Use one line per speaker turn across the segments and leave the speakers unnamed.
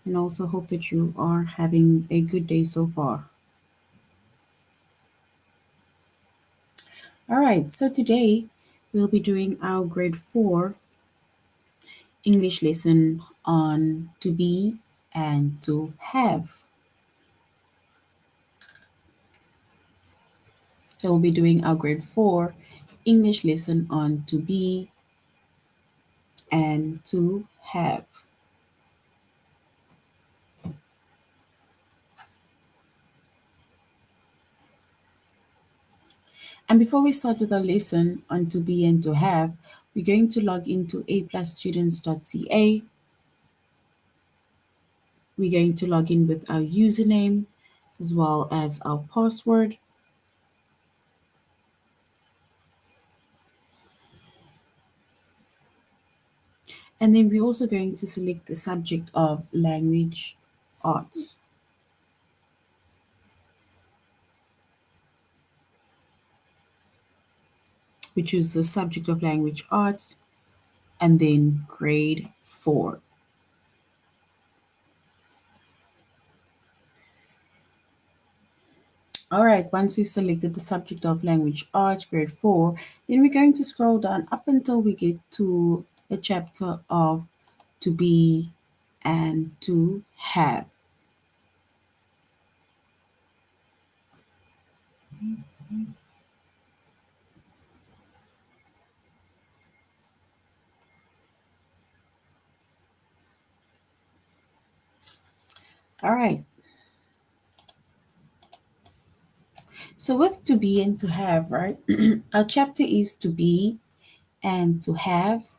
and also hope that you are having a good day so far. All right, so today we'll be doing our grade 4 English lesson on to be and to have. So we'll be doing our grade 4 English lesson on to be and to have. And before we start with our lesson on to be and to have, we're going to log into aplusstudents.ca. We're going to log in with our username as well as our password. And then we're also going to select the subject of language arts, which is the subject of language arts, and then grade 4. All right, once we've selected the subject of language arts, grade 4, then we're going to scroll down up until we get to the chapter of to be and to have. All right, so with to be and to have, right? Our chapter is to be and to have.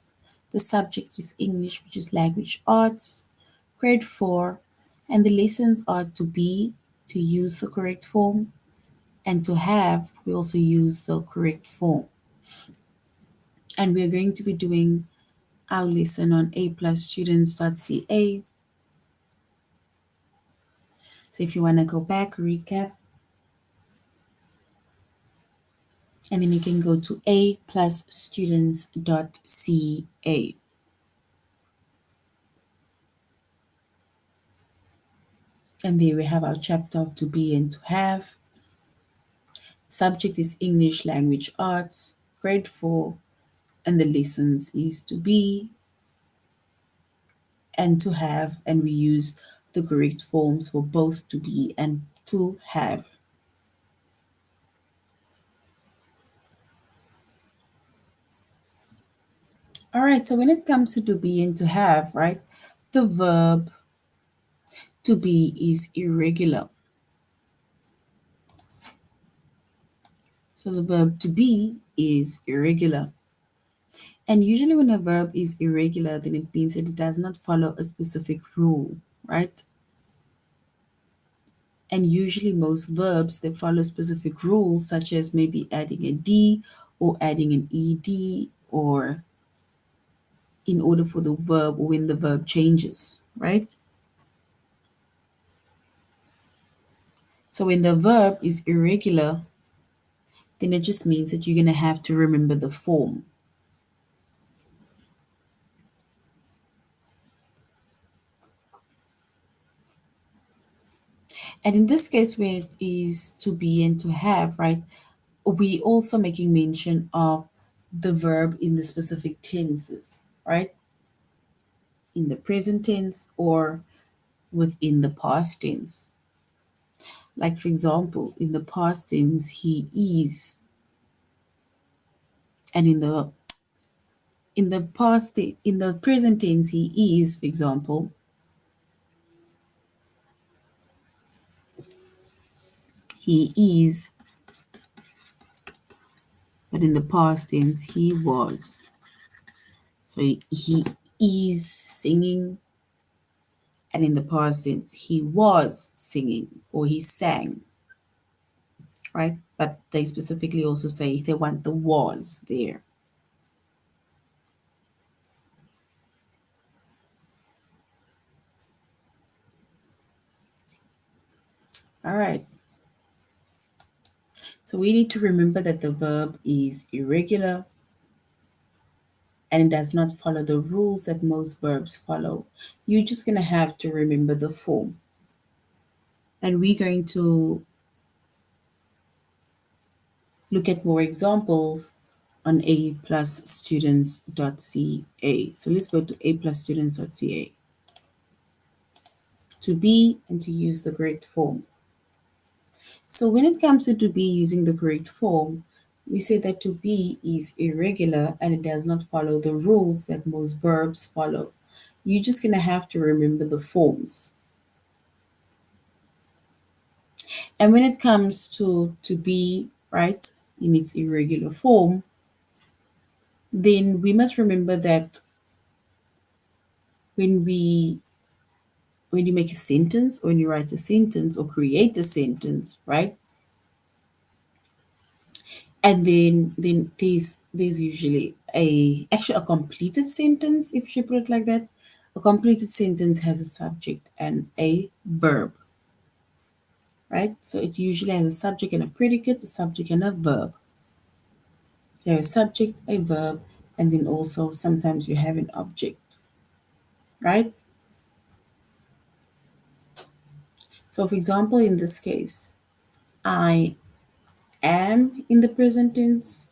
The subject is English, which is language arts, grade 4, and the lessons are to be, to use the correct form, and to have, we also use the correct form. And we're going to be doing our lesson on aplusstudents.ca. So if you want to go back, recap, and then you can go to aplusstudents.ca. And there we have our chapter of to be and to have. Subject is English language arts, grade 4, and the lessons is to be and to have, and we use the correct forms for both to be and to have. All right, so when it comes to be and to have, right, the verb to be is irregular. So the verb to be is irregular. And usually when a verb is irregular, then it means that it does not follow a specific rule, right? And usually most verbs, they follow specific rules, such as maybe adding a D or adding an ED, or in order for the verb or when the verb changes, right? So when the verb is irregular, then it just means that you're going to have to remember the form. And in this case, where it is to be and to have, right, we also making mention of the verb in the specific tenses, right? In the present tense or within the past tense. Like for example, in the past tense, he is, and in the present tense, he is, for example, he is, but in the past tense, he was. So he is singing, and in the past tense, he was singing or he sang, right? But they specifically also say they want the was there. All right. So we need to remember that the verb is irregular. and it does not follow the rules that most verbs follow, you're just going to have to remember the form. And we're going to look at more examples on aplusstudents.ca. So let's go to aplusstudents.ca. To be and to use the correct form. So when it comes to be using the correct form, we say that to be is irregular and it does not follow the rules that most verbs follow. You're just going to have to remember the forms. And when it comes to be, right, in its irregular form, then we must remember that when we when you make a sentence or when you write a sentence or create a sentence, right? And then there's usually a completed sentence, if you put it like that. A completed sentence has a subject and a verb, right? So it usually has a subject and a predicate, a subject and a verb. So a subject, a verb, and then also sometimes you have an object, right? So for example, in this case, I am in the present tense,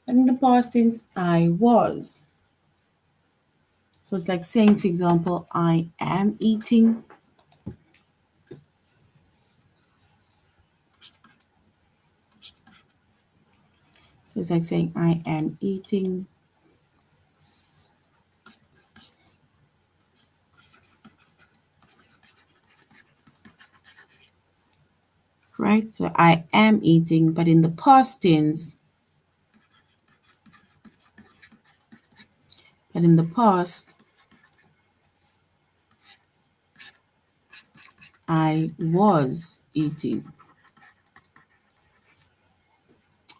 but in the past tense, I was. So it's like saying, for example, I am eating. So it's like saying, I am eating. Right? So I am eating, but in the past tense, but in the past, I was eating.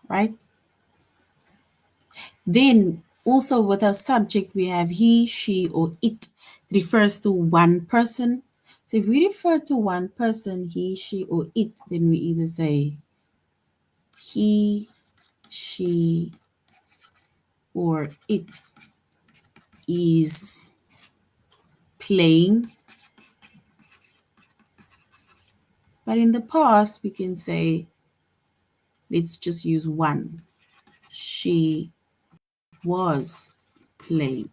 Right? Then also with our subject, we have he, she, or it. It refers to one person. So if we refer to one person, he, she, or it, then we either say he, she, or it is playing. But in the past, we can say, let's just use one. She was playing.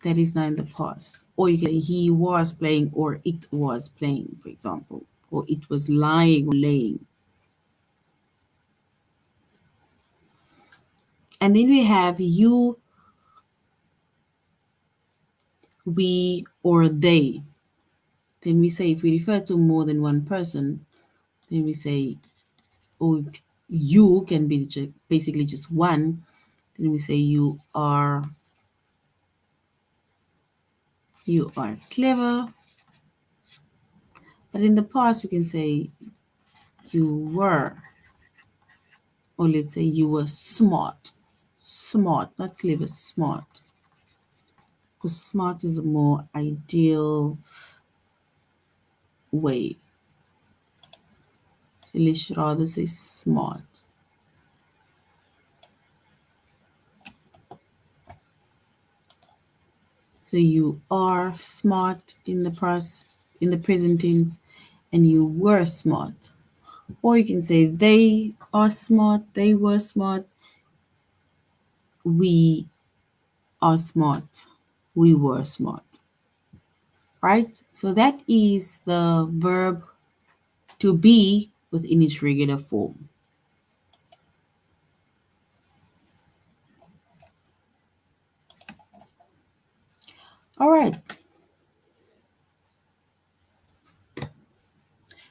That is now in the past. Or you can say he was playing or it was playing, for example. Or it was lying or laying. And then we have you, we, or they. Then we say if we refer to more than one person, then we say, or if you can be basically just one, then we say you are clever. But in the past, we can say you were, or let's say you were smart. Smart, not clever, smart. Because smart is a more ideal way. So let's rather say smart. So you are smart in the past, in the present tense, and you were smart. Or you can say they are smart, they were smart, we are smart, we were smart. Right? So that is the verb to be within its regular form. All right.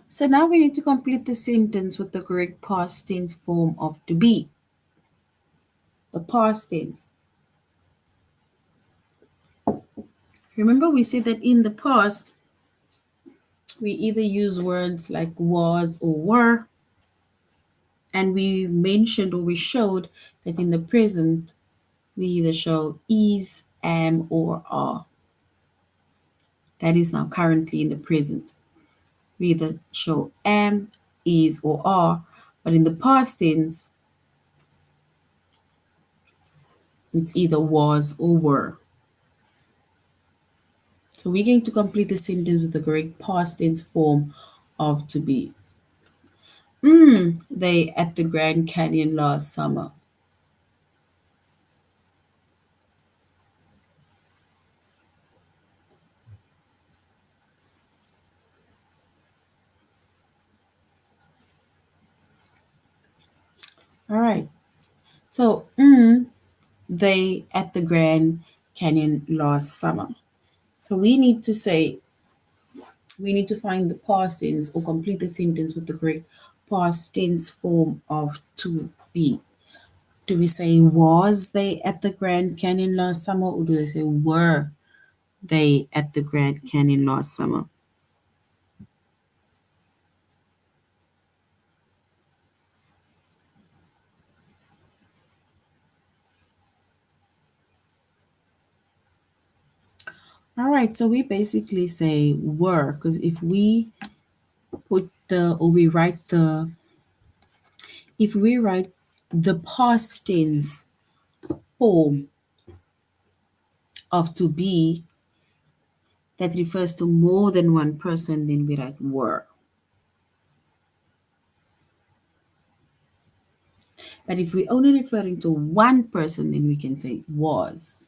So now we need to complete the sentence with the correct past tense form of to be. The past tense. Remember we said that in the past, we either use words like was or were, and we mentioned or we showed that in the present, we either show is, am, or are. That is now currently in the present. We either show am, is, or are, but in the past tense, It's either was or were. So we're going to complete the sentence with the correct past tense form of to be. They at the Grand Canyon last summer. All right. So, they at the Grand Canyon last summer. So we need to find the past tense or complete the sentence with the correct past tense form of to be. Do we say was they at the Grand Canyon last summer, or do they say were they at the Grand Canyon last summer? All right, so we basically say were, because if we put the or we write the if we write the past tense form of to be that refers to more than one person, then we write were. But if we're only referring to one person, then we can say was.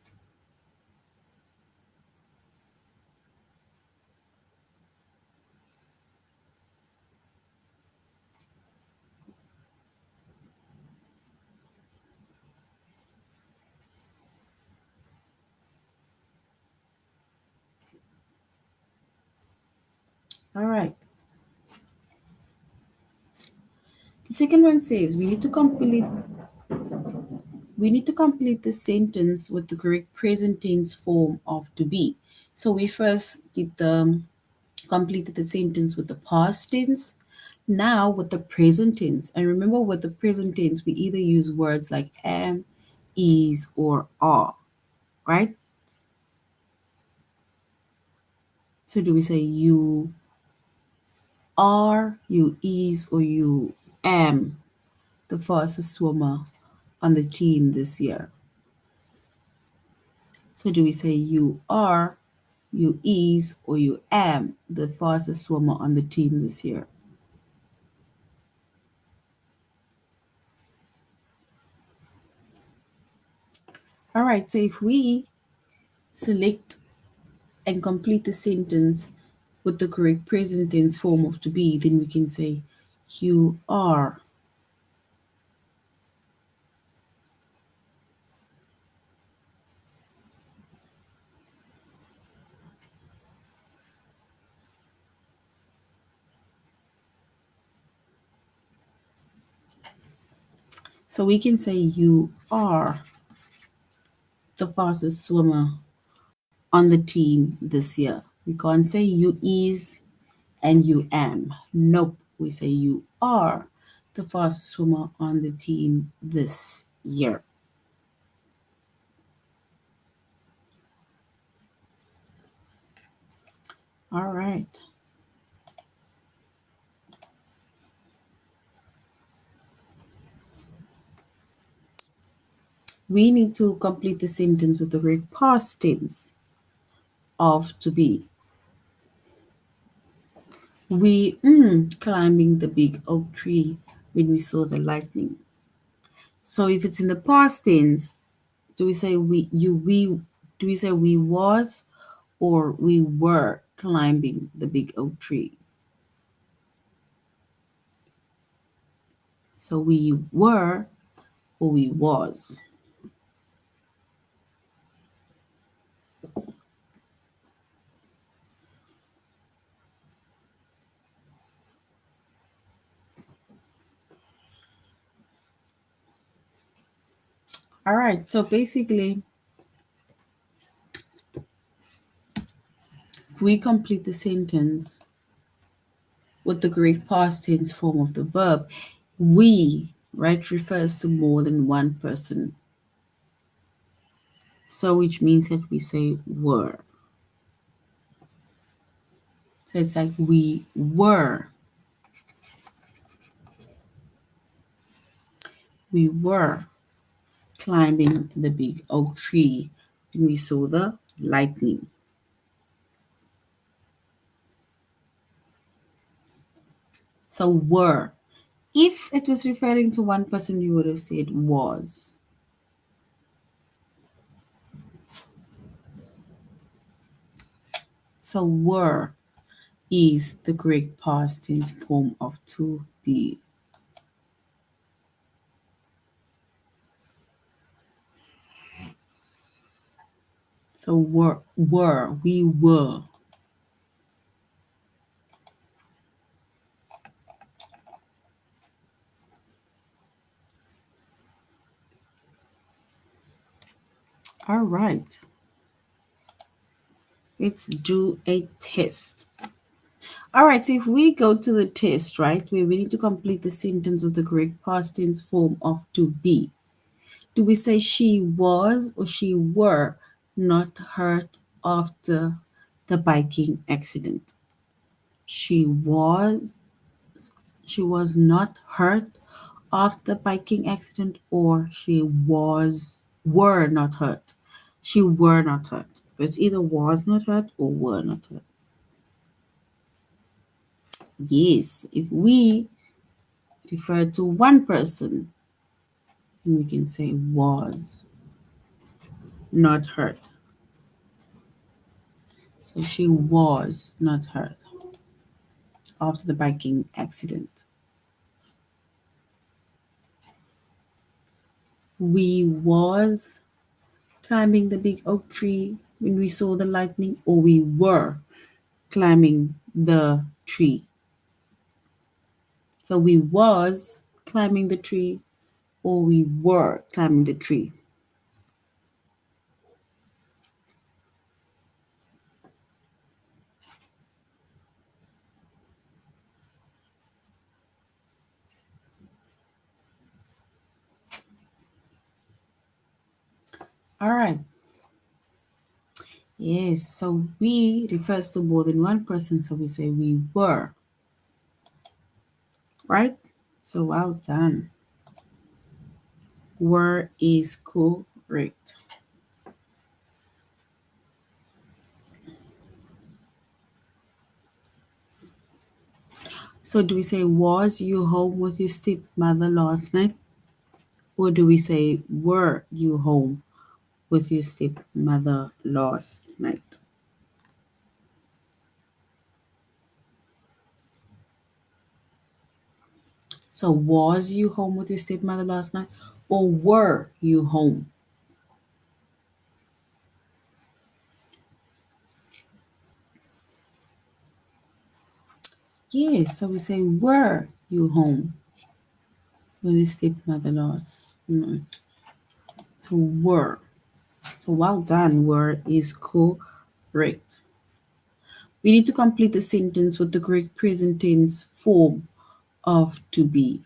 All right. The second one says we need to complete the sentence with the correct present tense form of to be. So we first did the completed the sentence with the past tense. Now with the present tense. And remember with the present tense, we either use words like am, is, or are, right? So do we say you are, you is, or you am the fastest swimmer on the team this year? So do we say you are, you is, or you am the fastest swimmer on the team this year? All right, so if we select and complete the sentence with the correct present tense form of to be, then we can say you are. So we can say you are the fastest swimmer on the team this year. We can't say you is and you am. Nope. We say you are the fastest swimmer on the team this year. All right. We need to complete the sentence with the correct past tense of to be. We climbing the big oak tree when we saw the lightning. So if it's in the past tense, do we say we do we say we was or we were climbing the big oak tree? So we were or we was. All right. So basically, if we complete the sentence with the correct past tense form of the verb, we, right, refers to more than one person. So which means that we say were. So it's like we were climbing the big oak tree when we saw the lightning. So were. If it was referring to one person, we would have said was. So were is the correct past tense form of to be. So we were. All right. Let's do a test. All right, so if we go to the test, right, where we need to complete the sentence with the correct past tense form of to be. Do we say she was or she were not hurt after the biking accident? She was she was not hurt after the biking accident, or she was were not hurt. She were not hurt. It's either was not hurt or were not hurt. Yes, if we refer to one person, we can say was not hurt. So she was not hurt after the biking accident. We was climbing the big oak tree when we saw the lightning, or we were climbing the tree. So we was climbing the tree, or we were climbing the tree. All right. Yes, so we refers to more than one person, so we say we were, right? So well done. Were is correct. So do we say was you home with your stepmother last night? Or do we say were you home with your stepmother last night? So was you home with your stepmother last night? Or were you home? Yes, so we say were you home with your stepmother last night? So were. So well done, were is correct. We need to complete the sentence with the correct present tense form of to be.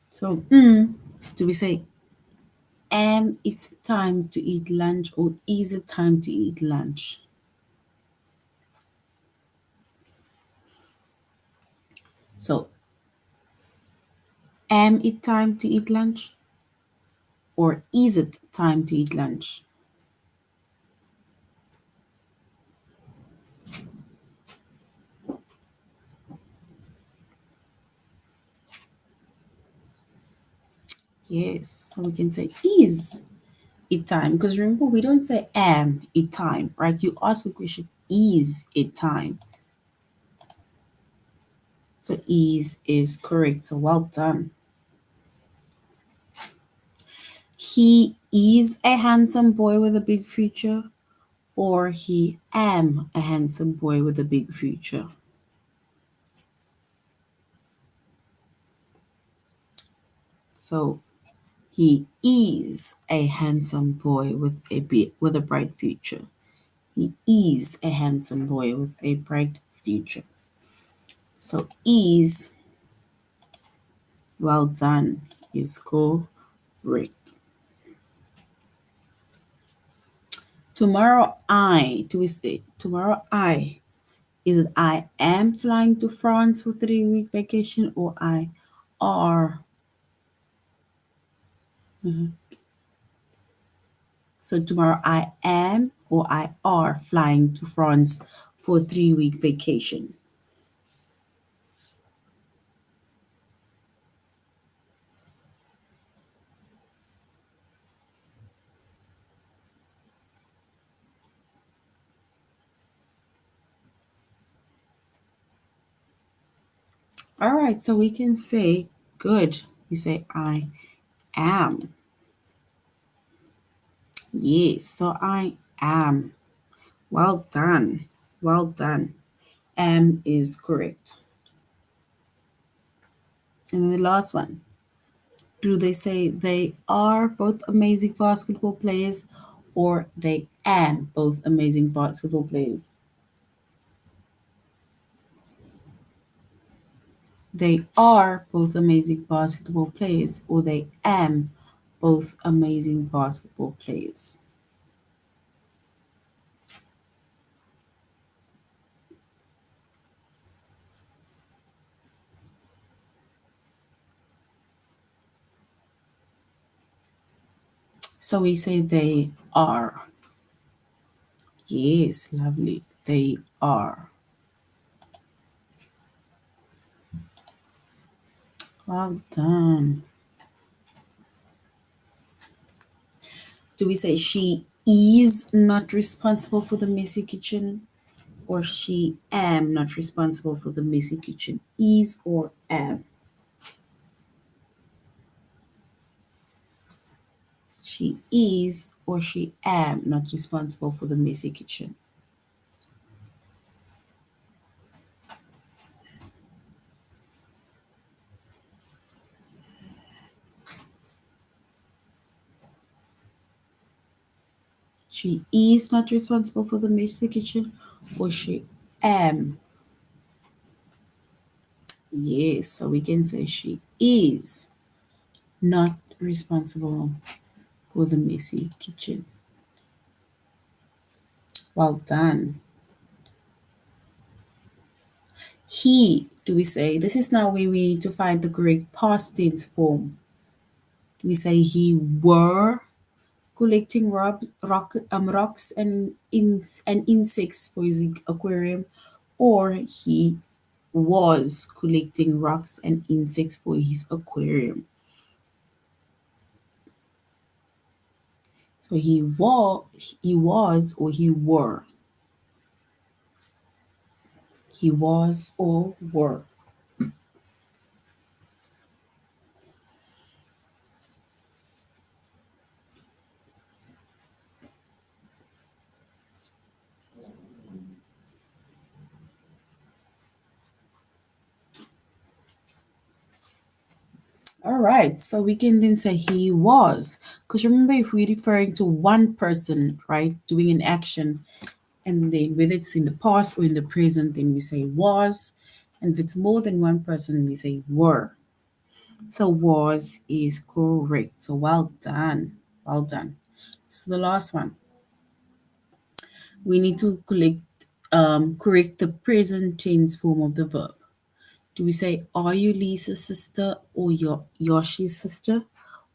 So, do we say, am it time to eat lunch, or is it time to eat lunch? So, am it time to eat lunch, or is it time to eat lunch? Yes, so we can say, is it time? Because remember, we don't say am it time, right? You ask a question, is it time? So, is correct. So, well done. He is a handsome boy with a big future, or he am a handsome boy with a big future. So he is a handsome boy with a bright future. He is a handsome boy with a bright future. So is, well done, is correct. Tomorrow I, do we say tomorrow I? Is it I am flying to France for 3 week vacation or I are? Mhm. So tomorrow I am or I are flying to France for a 3 week vacation. All right, so we can say good. We say I am. Yes, so I am. Well done. Well done. Am is correct. And then the last one. Do they say they are both amazing basketball players or they am both amazing basketball players? They are both amazing basketball players or they am both amazing basketball players. So we say they are. Yes, lovely. They are. Well done. Do we say she is not responsible for the messy kitchen or she am not responsible for the messy kitchen? Is or am? She is or she am not responsible for the messy kitchen. She is not responsible for the messy kitchen or she am. Yes, so we can say she is not responsible for the messy kitchen. Well done. He, do we say? This is now where we need to find the correct past tense form. Do we say he were collecting rocks and insects for his aquarium, or he was collecting rocks and insects for his aquarium? So he was, or he were. He was or were. All right, so we can then say he was. Because remember, if we're referring to one person, right, doing an action, and then whether it's in the past or in the present, then we say was. And if it's more than one person, we say were. So was is correct. So well done. Well done. So the last one, we need to correct the present tense form of the verb. Do we say, are you Lisa's sister or your Yoshi's sister?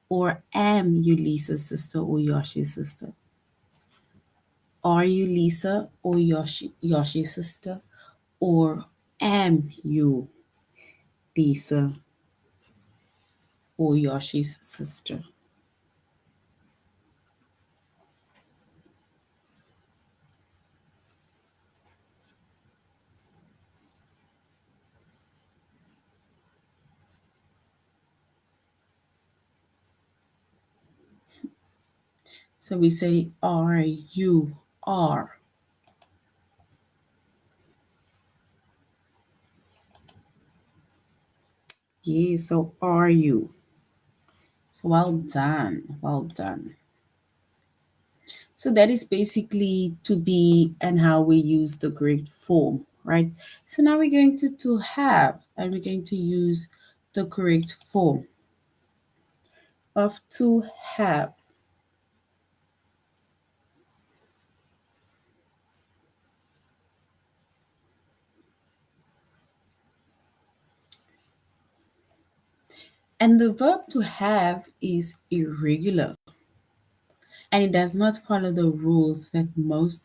Or am you Lisa's sister or Yoshi's sister? Are you Lisa or Yoshi's sister? Or am you Lisa or Yoshi's sister? So we say, are you are. Yeah, so are you. So well done. Well done. So that is basically to be and how we use the correct form, right? So now we're going to have, and we're going to use the correct form of to have. And the verb to have is irregular and it does not follow the rules that most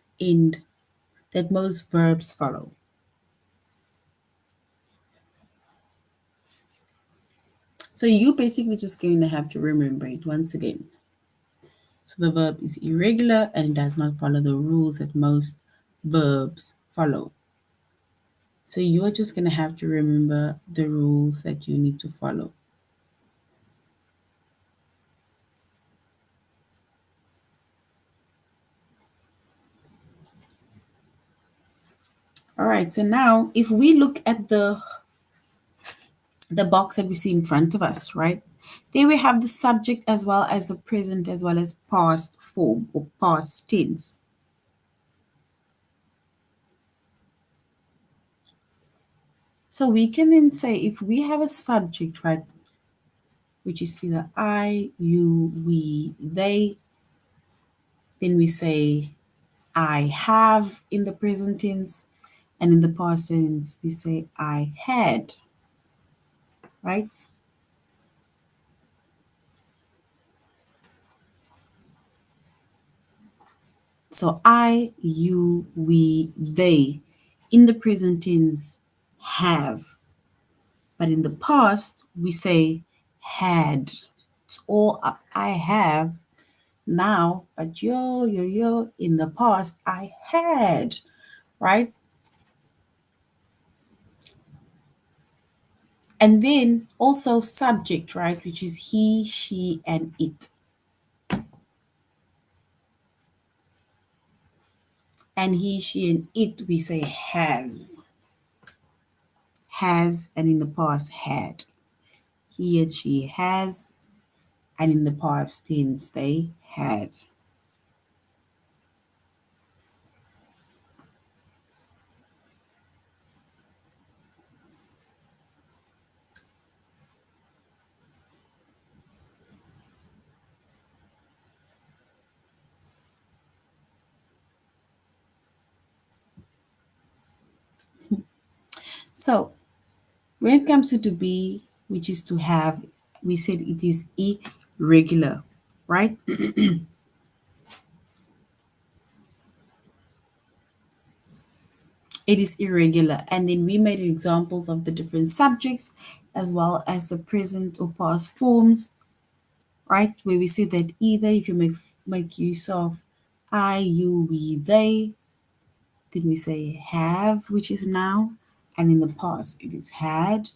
verbs follow. So you basically just going to have to remember it once again. So the verb is irregular and it does not follow the rules that most verbs follow. So you're just going to have to remember the rules that you need to follow. All right, so now if we look at the box that we see in front of us, right? There we have the subject as well as the present as well as past form or past tense. So we can then say if we have a subject, right, which is either I, you, we, they, then we say I have in the present tense, and in the past tense we say I had, right? So I, you, we, they in the present tense have, but in the past we say had. It's all I have now, but yo in the past I had, right? And then also subject, right, which is he, she, and it. And he, she, and it we say has, and in the past had. He and she has, and in the past tense they had. So when it comes to be, which is to have, we said it is irregular, right? It is irregular. And then we made examples of the different subjects as well as the present or past forms, right? Where we say that either if you make use of I, you, we, they, then we say have, which is now, and in the past it is had.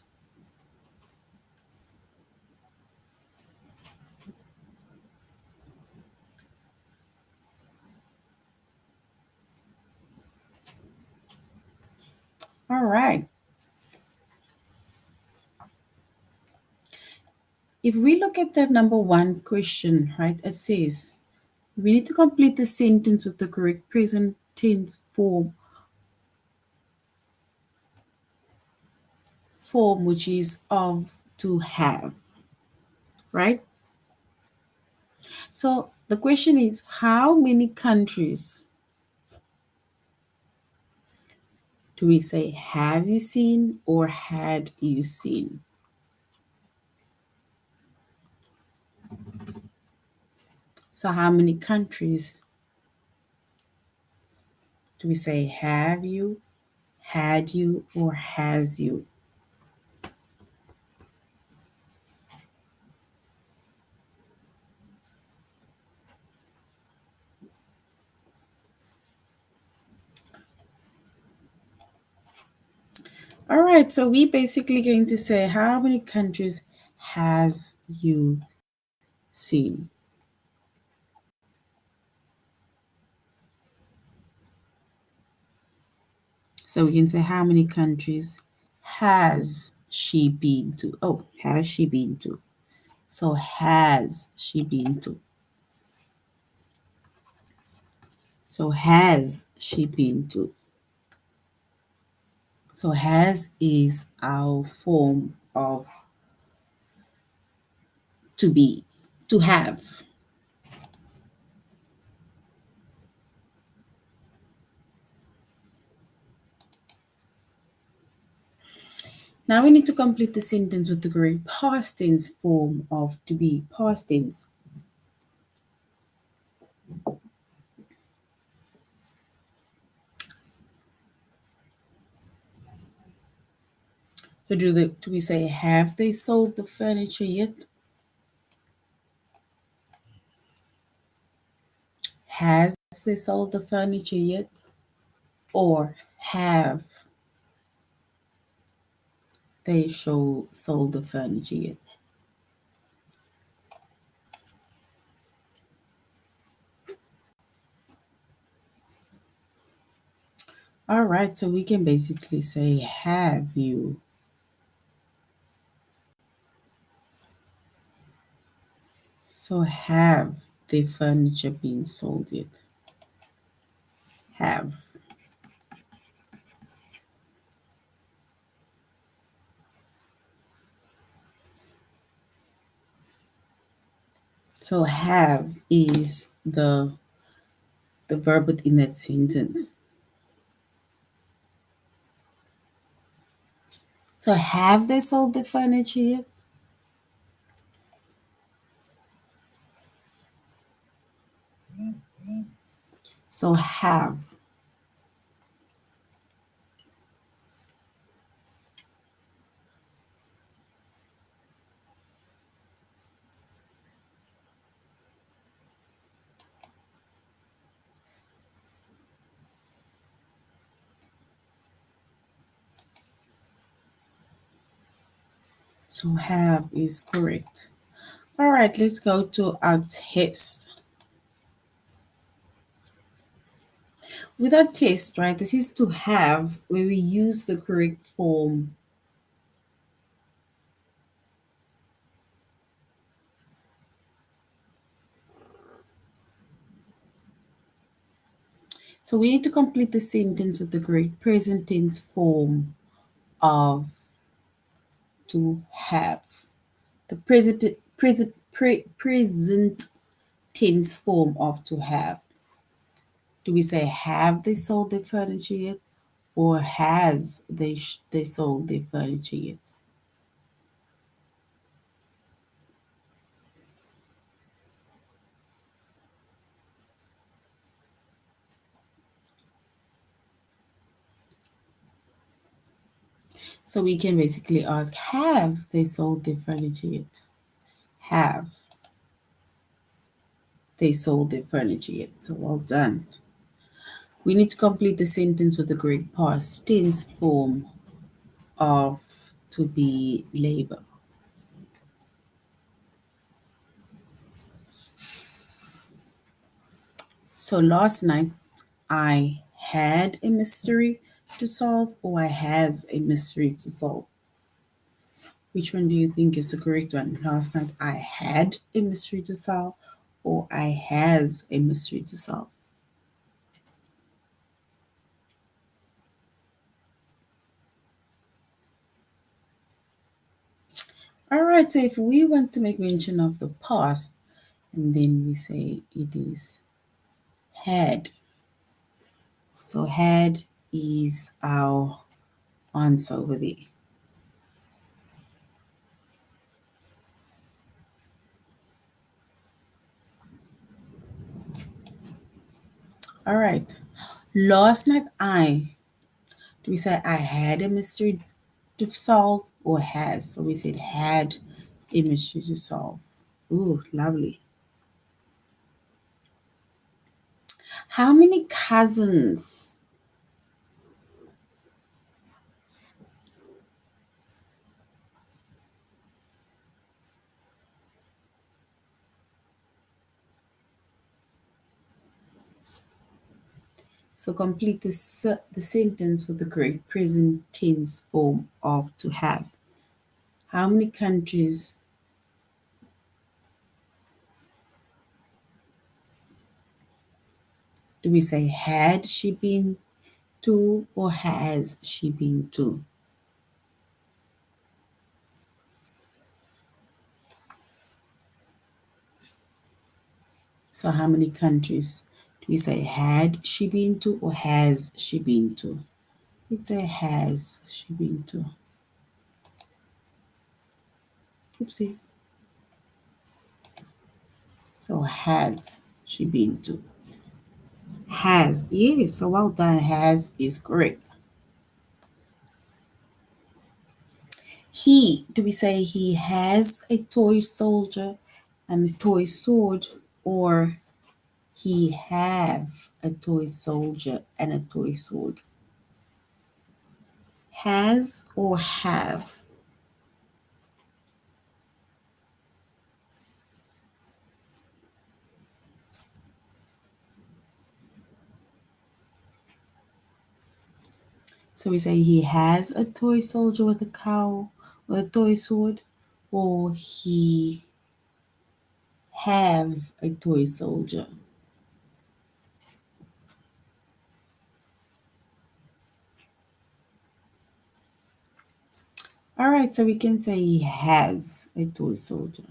All right. If we look at the number one question, right, it says we need to complete the sentence with the correct present tense form which is of to have, right? So the question is how many countries do we say have you seen or had you seen? So how many countries do we say have you, had you, or has you? All right, so we basically going to say how many countries has you seen? So we can say how many countries has she been to? Oh, has she been to? So has she been to? So has she been to? So has is our form of to be, to have. Now we need to complete the sentence with the correct past tense form of to be, past tense. So do we say have they sold the furniture yet? Has they sold the furniture yet? Or have they sold the furniture yet? All right, so we can basically say have you. So have the furniture been sold yet? Have. So have is the verb within that sentence. So have they sold the furniture yet? So have. So have is correct. All right, let's go to our test. With our test, right, this is to have where we use the correct form. So we need to complete the sentence with the correct present tense form of to have. The present tense form of to have. Do we say have they sold their furniture yet, or has they sold their furniture yet? So we can basically ask, have they sold their furniture yet? Have they sold their furniture yet? So well done. We need to complete the sentence with the correct past tense form of to be labor. So last night I had a mystery to solve, or I has a mystery to solve. Which one do you think is the correct one? Last night I had a mystery to solve, or I has a mystery to solve. All right, so if we want to make mention of the past, and then we say it is had. So had is our answer over there. All right. Last night do we say I had a mystery to solve or has? So we said had a mystery to solve. Ooh, lovely. How many cousins? So complete the sentence with the correct present tense form of to have. How many countries do we say had she been to, or has she been to? So how many countries do we say had she been to, or has she been to? Let's say has she been to. Oopsie. So has she been to? Has. Yes, so well done. Has is correct. He, do we say he has a toy soldier and a toy sword, or he have a toy soldier and a toy sword? Has or have? So we say he has a toy soldier with a cow or a toy sword, or he have a toy soldier. All right, so we can say he has a toy soldier.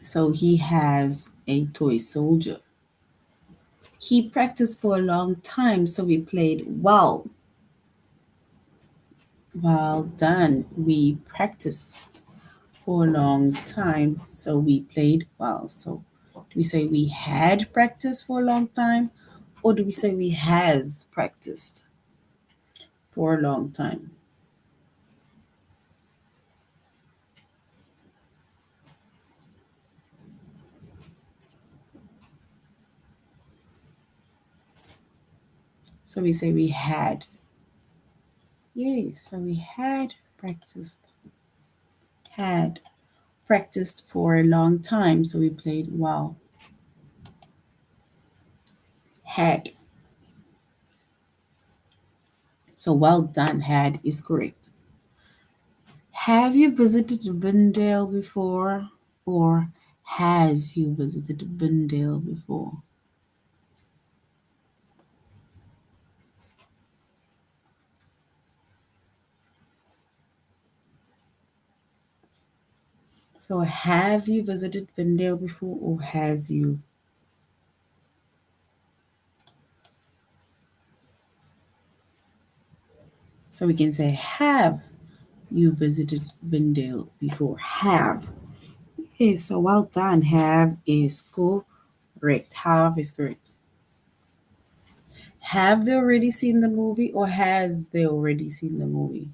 So he has a toy soldier. He practiced for a long time, so we played well. Well done. We practiced for a long time, so we played well. So do we say we had practiced for a long time, or do we say we has practiced for a long time? So we say we had. Yes, so we had practiced for a long time, so we played well. Had. So well done, had is correct. Have you visited Vindale before? Or has you visited Vindale before? So have you visited Vindale before or has you? So we can say have you visited Vindale before? Have. Yes, so well done. Have is correct. Have is correct. Have they already seen the movie or has they already seen the movie?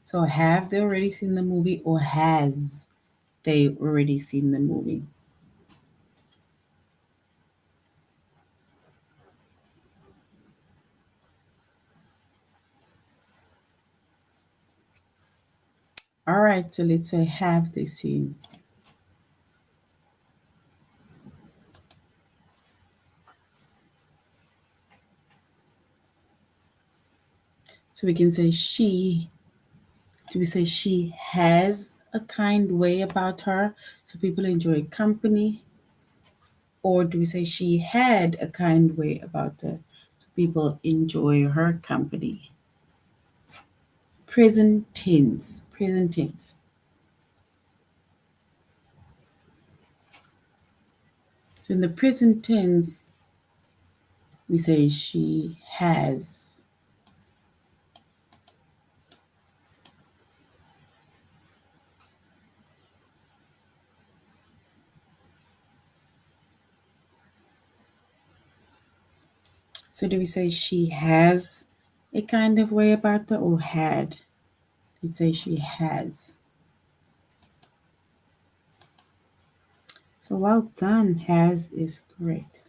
So have they already seen the movie or has they already seen the movie? All right, so let's say have they seen. So we can say she, do we say she has a kind way about her so people enjoy company? Or do we say she had a kind way about her so people enjoy her company? Present tense, present tense. So in the present tense, we say she has. So do we say she has a kind of way about her or had? We say she has. So well done, has is correct.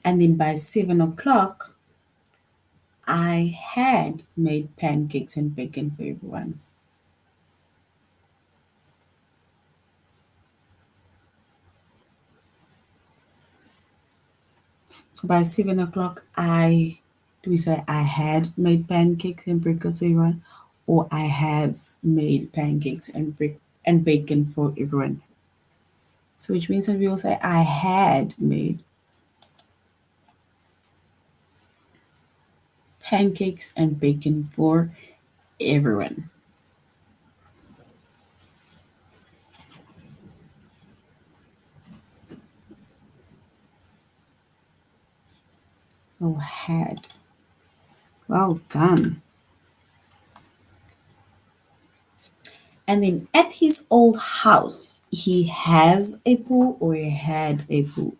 And then by 7 o'clock, I had made pancakes and bacon for everyone. So by 7 o'clock, do we say I had made pancakes and breakfast for everyone, or I has made pancakes and bacon for everyone? So which means that we will say I had made pancakes and bacon for everyone. So had. Well done. And then at his old house, he has a pool or he had a pool.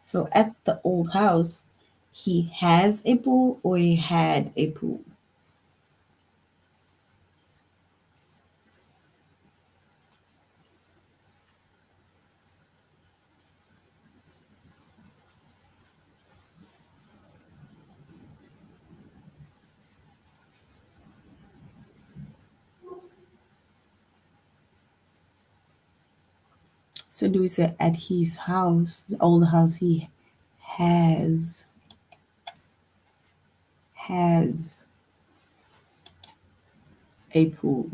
So at the old house, he has a pool or he had a pool. So do we say at his house, the old house, he has has a pool.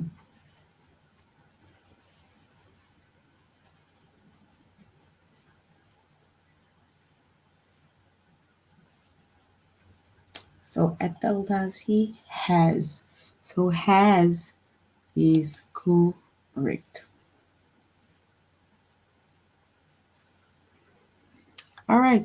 So at the old house, he has. So has is correct. All right.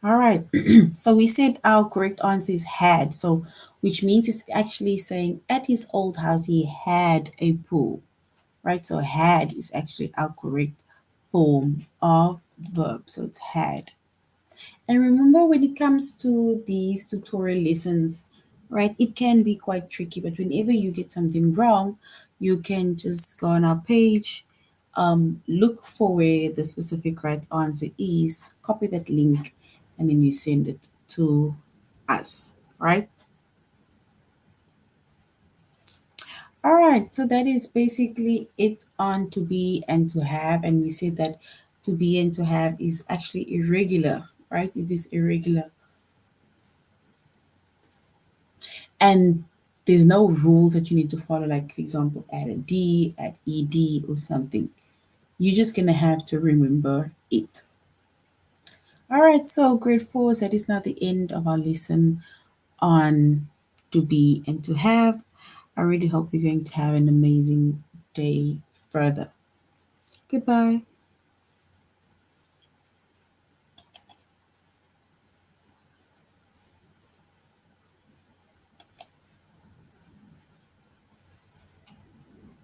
All right. So we said our correct answer is had. So which means it's actually saying at his old house he had a pool, right? So had is actually our correct form of verb. So it's had. And remember, when it comes to these tutorial lessons, right, it can be quite tricky, but whenever you get something wrong, you can just go on our page, look for where the specific right answer is, copy that link, and then you send it to us, right? All right, so that is basically it on to be and to have. And we said that to be and to have is actually irregular, right? It is irregular. And there's no rules that you need to follow, like, for example, add a D, add ED, or something. You're just going to have to remember it. All right, so grade four, that is now the end of our lesson on to be and to have. I really hope you're going to have an amazing day further. Goodbye.